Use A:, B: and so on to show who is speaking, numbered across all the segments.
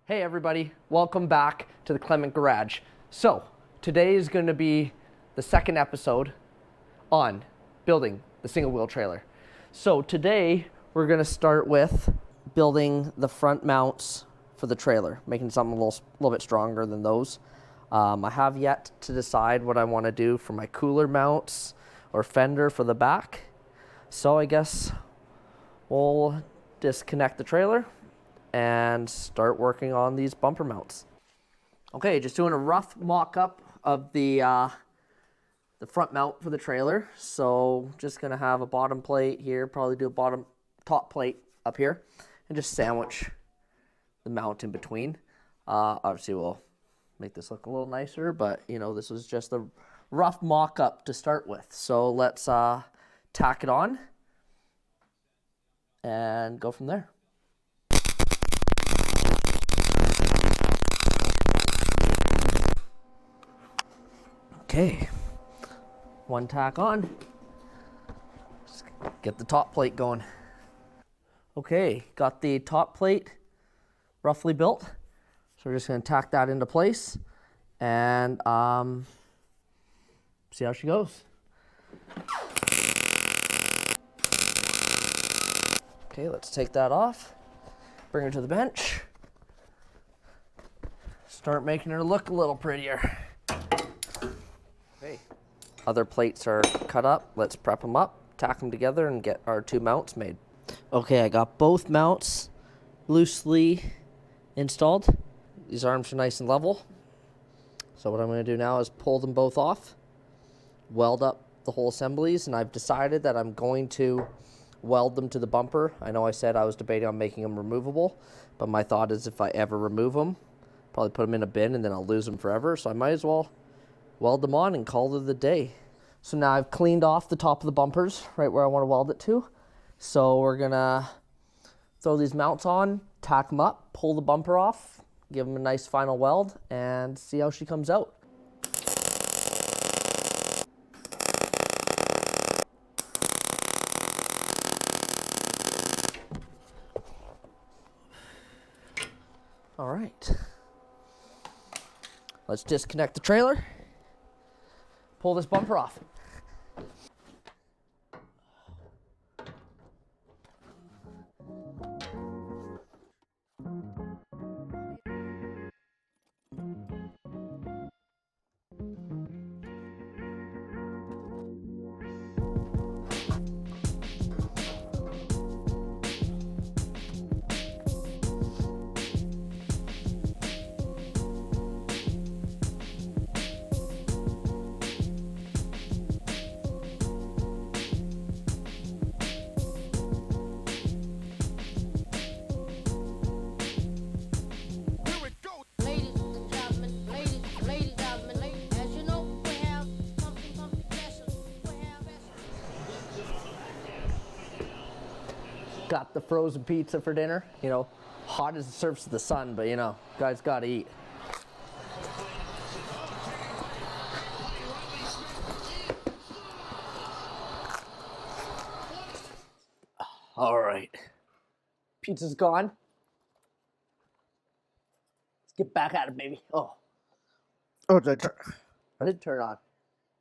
A: Hey everybody, welcome back to the Clement Garage. So, today is going to be the second episode on building the single wheel trailer. So today we're going to start with building the front mounts for the trailer, making something a little bit stronger than those. I have yet to decide what I want to do for my cooler mounts or fender for the back. So I guess we'll disconnect the trailer and start working on these bumper mounts. Okay, just doing a rough mock-up of the front mount for the trailer. So just gonna have a bottom plate here, probably do a top plate up here, and just sandwich the mount in between. Obviously we'll make this look a little nicer, but you know, this was just a rough mock-up to start with. So let's tack it on and go from there. Okay, one tack on. Just get the top plate going. Okay, got the top plate roughly built. So we're just gonna tack that into place and see how she goes. Okay, let's take that off, bring her to the bench, start making her look a little prettier. Okay, other plates are cut up. Let's prep them up, tack them together, and get our two mounts made. Okay, I got both mounts loosely installed. These arms are nice and level. So what I'm going to do now is pull them both off, weld up the whole assemblies, and I've decided that I'm going to weld them to the bumper. I know I said I was debating on making them removable, but my thought is if I ever remove them, probably put them in a bin and then I'll lose them forever. So I might as well weld them on and call it a day. So now I've cleaned off the top of the bumpers right where I want to weld it to. So we're gonna throw these mounts on, tack them up, pull the bumper off, give them a nice final weld, and see how she comes out. All right, let's disconnect the trailer, pull this bumper off. Got the frozen pizza for dinner, you know, hot as the surface of the sun, but you know, guys gotta eat. All right, pizza's gone. Let's get back at it, baby. Oh, did I did turn it on.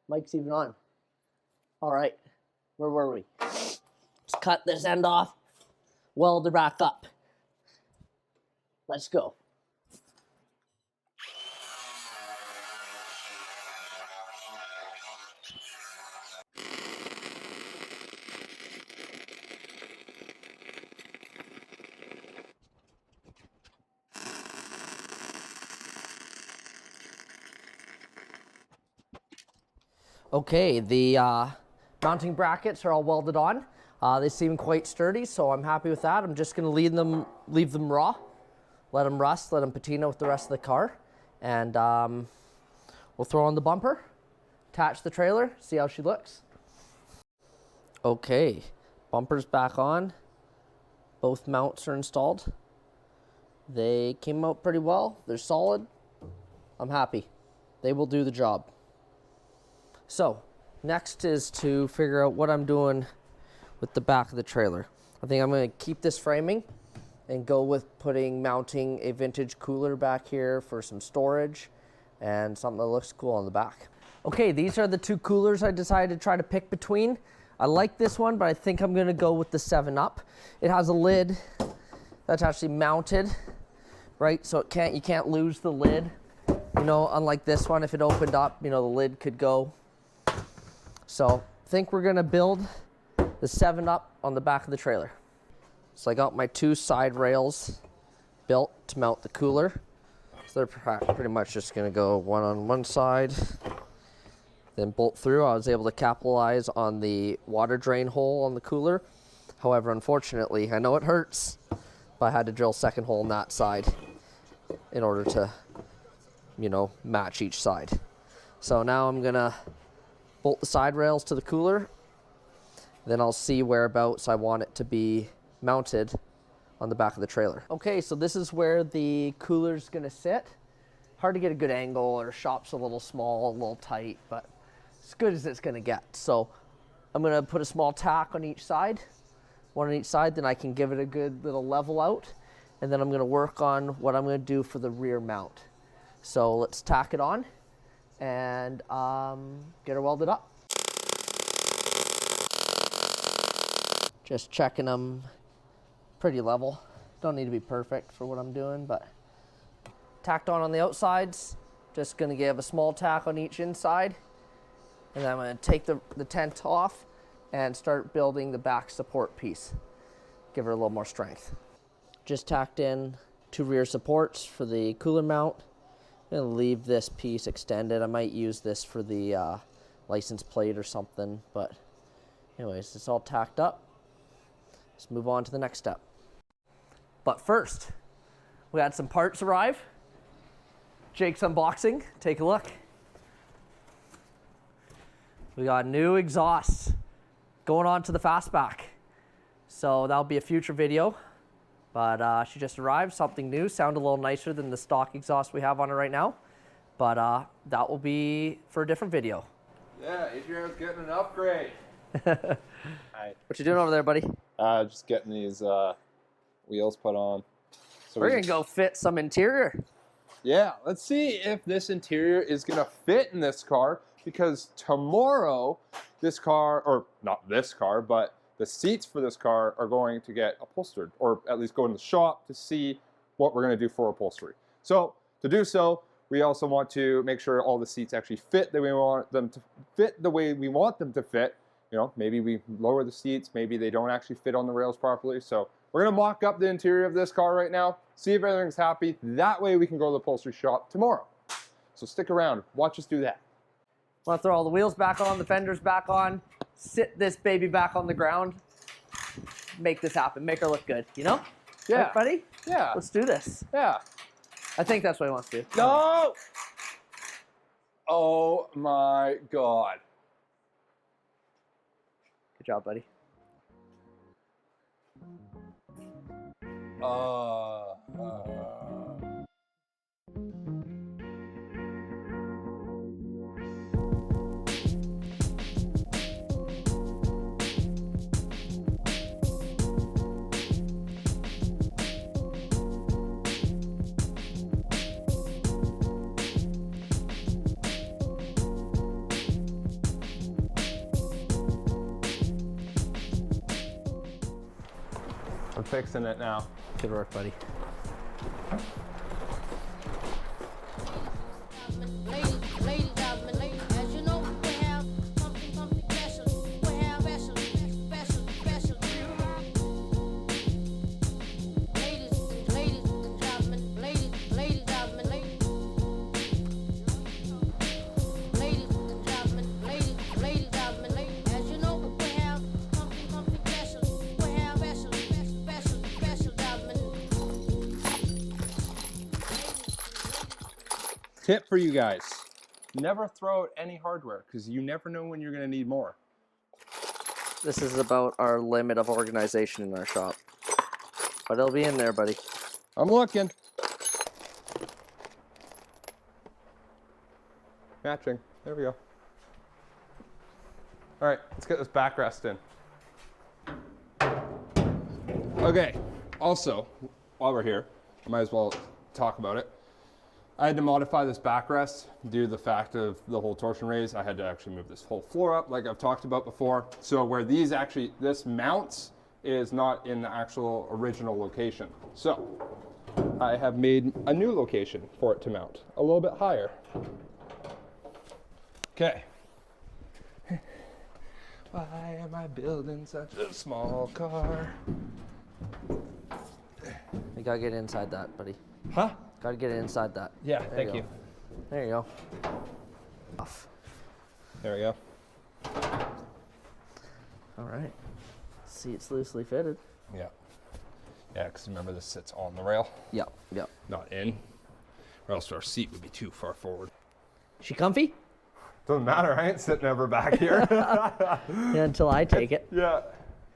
A: Mic's even on. All right, where were we? Let's cut this end off. Weld it back up. Let's go. Okay, the mounting brackets are all welded on. They seem quite sturdy, so I'm happy with that. I'm just going to leave them raw, let them rust, let them patina with the rest of the car, and we'll throw on the bumper, attach the trailer, see how she looks. Okay, bumper's back on. Both mounts are installed. They came out pretty well. They're solid. I'm happy. They will do the job. So, next is to figure out what I'm doing with the back of the trailer. I think I'm going to keep this framing and go with mounting a vintage cooler back here for some storage and something that looks cool on the back. Okay, these are the two coolers I decided to try to pick between. I like this one, but I think I'm gonna go with the 7-Up. It has a lid that's actually mounted, right? So you can't lose the lid. You know, unlike this one, if it opened up, you know, the lid could go. So I think we're gonna build the 7-Up on the back of the trailer. So I got my 2 side rails built to mount the cooler. So they're pretty much just gonna go one on one side, then bolt through. I was able to capitalize on the water drain hole on the cooler. However, unfortunately, I know it hurts, but I had to drill a second hole on that side in order to, you know, match each side. So now I'm gonna bolt the side rails to the cooler. Then I'll see whereabouts I want it to be mounted on the back of the trailer. Okay, so this is where the cooler's gonna sit. Hard to get a good angle, or shop's a little small, a little tight, but as good as it's gonna get. So I'm gonna put a small tack on each side, one on each side, then I can give it a good little level out, and then I'm gonna work on what I'm gonna do for the rear mount. So let's tack it on and get her welded up. Just checking them pretty level. Don't need to be perfect for what I'm doing, but tacked on the outsides. Just gonna give a small tack on each inside, and then I'm gonna take the tent off and start building the back support piece. Give her a little more strength. Just tacked in 2 rear supports for the cooler mount. I'm gonna leave this piece extended. I might use this for the license plate or something, but anyways, it's all tacked up. Let's move on to the next step. But first, we had some parts arrive. Jake's unboxing, take a look. We got new exhausts going on to the fastback. So that'll be a future video, but she just arrived, something new, sound a little nicer than the stock exhaust we have on it right now. But that will be for a different video.
B: Yeah, Adrian's getting an upgrade.
C: Hi.
A: What you doing over there, buddy?
C: Just getting these wheels put on. So
A: We're gonna go fit some interior.
B: Yeah, let's see if this interior is gonna fit in this car, because tomorrow this car, or not this car, but the seats for this car are going to get upholstered, or at least go in the shop to see what we're gonna do for upholstery. So to do so, we also want to make sure all the seats actually fit the way we want them to fit, the way we want them to fit. You know, maybe we lower the seats, maybe they don't actually fit on the rails properly. So we're gonna mock up the interior of this car right now, see if everything's happy. That way we can go to the upholstery shop tomorrow. So stick around, watch us do that.
A: Want to throw all the wheels back on, the fenders back on, sit this baby back on the ground, make this happen, make her look good, you know?
B: Yeah.
A: Right, buddy?
B: Yeah.
A: Let's do this.
B: Yeah.
A: I think that's what he wants to do.
B: No! Oh my God.
A: Good job, buddy.
B: I'm fixing it now.
A: Good work, buddy.
B: Tip for you guys, never throw out any hardware, because you never know when you're gonna need more.
A: This is about our limit of organization in our shop. But it'll be in there, buddy.
B: I'm looking. Matching, there we go. All right, let's get this backrest in. Okay, also, while we're here, I might as well talk about it. I had to modify this backrest due to the fact of the whole torsion raise. I had to actually move this whole floor up like I've talked about before. So where this mounts is not in the actual original location. So I have made a new location for it to mount, a little bit higher. Okay. Why am I building such a small car?
A: You gotta get inside that, buddy.
B: Huh?
A: Gotta get it inside that.
B: Yeah,
A: There
B: thank
A: you
B: you.
A: go. There you go. Off.
B: There we go.
A: All right. Seat's loosely fitted.
B: Yeah. Yeah, because remember this sits on the rail,
A: Yep, yep.
B: not in, or else our seat would be too far forward.
A: She comfy?
B: Doesn't matter, I ain't sitting ever back here.
A: Yeah, until I take it.
B: Yeah.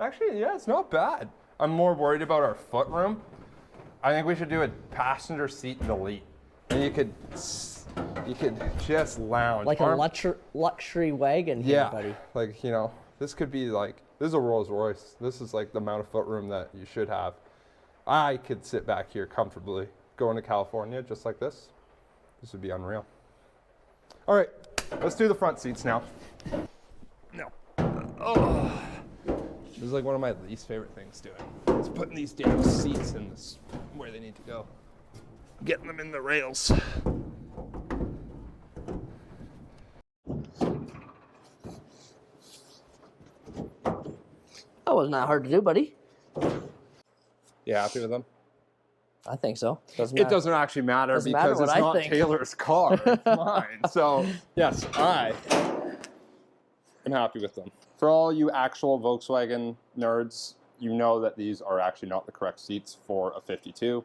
B: Actually, yeah, it's not bad. I'm more worried about our foot room. I think we should do a passenger seat delete. And you could just lounge.
A: Like a luxury wagon here,
B: yeah,
A: buddy.
B: like, you know, this could be like, this is a Rolls Royce. This is like the amount of foot room that you should have. I could sit back here comfortably. Going to California just like this. This would be unreal. All right, let's do the front seats now. No. Oh. This is like one of my least favorite things doing. It's putting these damn seats in this where they need to go. Getting them in the rails.
A: That wasn't that hard to do, buddy.
B: You happy with them?
A: I think so.
B: It doesn't actually matter
A: Doesn't matter
B: because
A: what
B: it's
A: I
B: not
A: think.
B: Taylor's car, it's mine. So yes, I am happy with them. For all you actual Volkswagen nerds, you know that these are actually not the correct seats for a 52,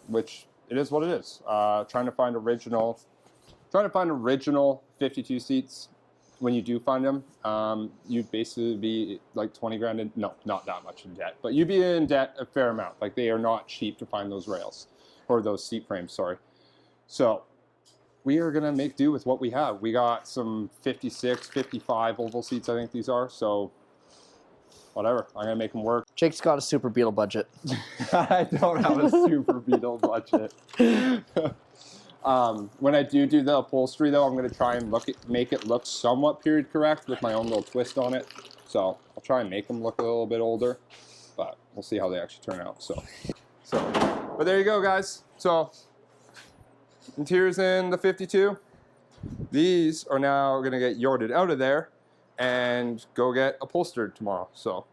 B: which it is what it is. Trying to find original 52 seats. When you do find them, you'd basically be like 20 grand in, no, not that much in debt, but you'd be in debt a fair amount. Like they are not cheap to find those rails, or those seat frames, sorry. So we are gonna make do with what we have. We got some 56, 55 oval seats, I think these are, so whatever, I'm gonna make them work.
A: Jake's got a super Beetle budget.
B: I don't have a super Beetle budget. When I do the upholstery, though, I'm going to try and make it look somewhat period correct with my own little twist on it. So I'll try and make them look a little bit older, but we'll see how they actually turn out. But there you go, guys. So interior's in the 52. These are now going to get yarded out of there and go get upholstered tomorrow. So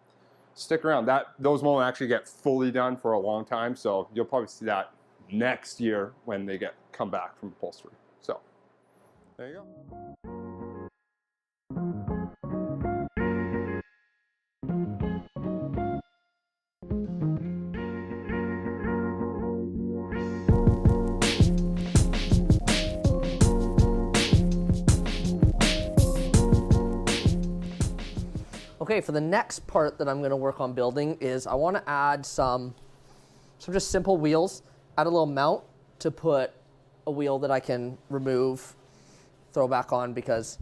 B: stick around. Those won't actually get fully done for a long time, so you'll probably see that next year when they come back from upholstery. So there you go.
A: Okay, for the next part that I'm going to work on building is I want to add some just simple wheels, add a little mount to put a wheel that I can remove, throw back on, because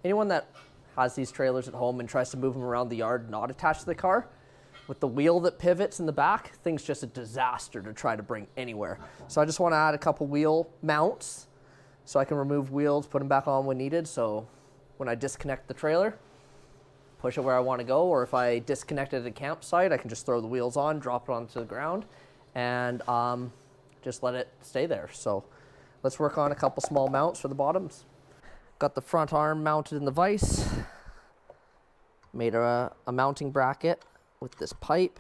A: anyone that has these trailers at home and tries to move them around the yard not attached to the car, with the wheel that pivots in the back, things just a disaster to try to bring anywhere. So I just want to add a couple wheel mounts so I can remove wheels, put them back on when needed, so when I disconnect the trailer, push it where I want to go, or if I disconnect it at a campsite, I can just throw the wheels on, drop it onto the ground, and just let it stay there. So let's work on a couple small mounts for the bottoms. Got the front arm mounted in the vise, made a mounting bracket with this pipe,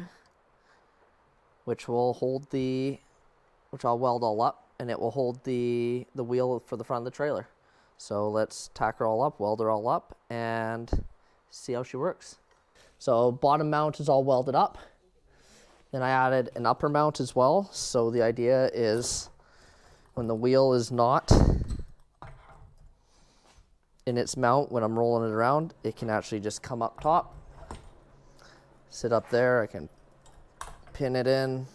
A: which will hold which I'll weld all up, and it will hold the wheel for the front of the trailer. So let's tack her all up, weld her all up, and see how she works. So bottom mount is all welded up. Then I added an upper mount as well. So the idea is when the wheel is not in its mount, when I'm rolling it around, it can actually just come up top, sit up there. I can pin it in,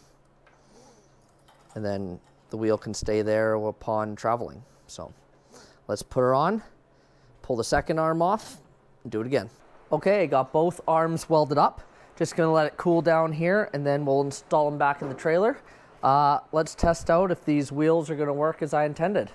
A: and then the wheel can stay there upon traveling. So let's put her on, pull the second arm off, and do it again. Okay, got both arms welded up. Just gonna let it cool down here, and then we'll install them back in the trailer. Let's test out if these wheels are gonna work as I intended.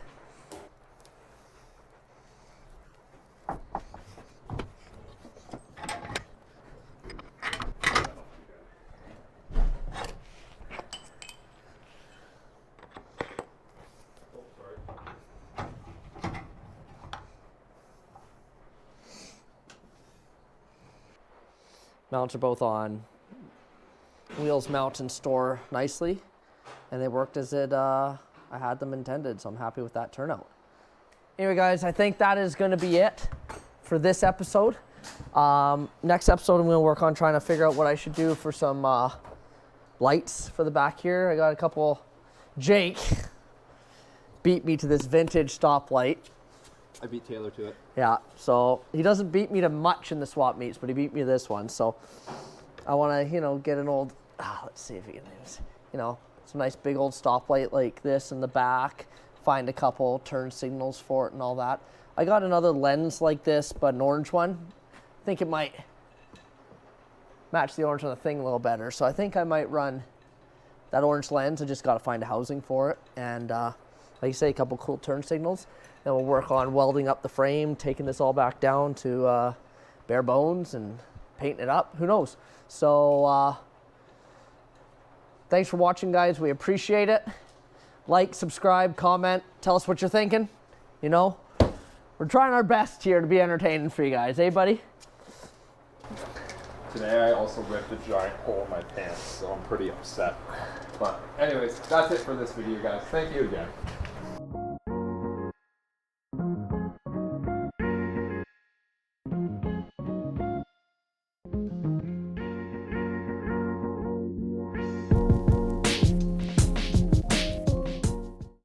A: Mounts are both on. Wheels mount and store nicely, and they worked as I had them intended, so I'm happy with that turnout. Anyway, guys, I think that is going to be it for this episode. Next episode, I'm going to work on trying to figure out what I should do for some lights for the back here. I got a couple. Jake beat me to this vintage stoplight.
C: I beat Taylor to it.
A: Yeah, so he doesn't beat me to much in the swap meets, but he beat me to this one. So I want to, get an old, let's see if he can, some nice big old stoplight like this in the back, find a couple turn signals for it and all that. I got another lens like this, but an orange one. I think it might match the orange on the thing a little better. So I think I might run that orange lens. I just got to find a housing for it. And like you say, a couple cool turn signals. Then we'll work on welding up the frame, taking this all back down to bare bones and painting it up. Who knows? So thanks for watching, guys. We appreciate it. Like, subscribe, comment, tell us what you're thinking. We're trying our best here to be entertaining for you guys. Eh, buddy?
B: Today I also ripped a giant hole in my pants, so I'm pretty upset. But anyways, that's it for this video, guys. Thank you again.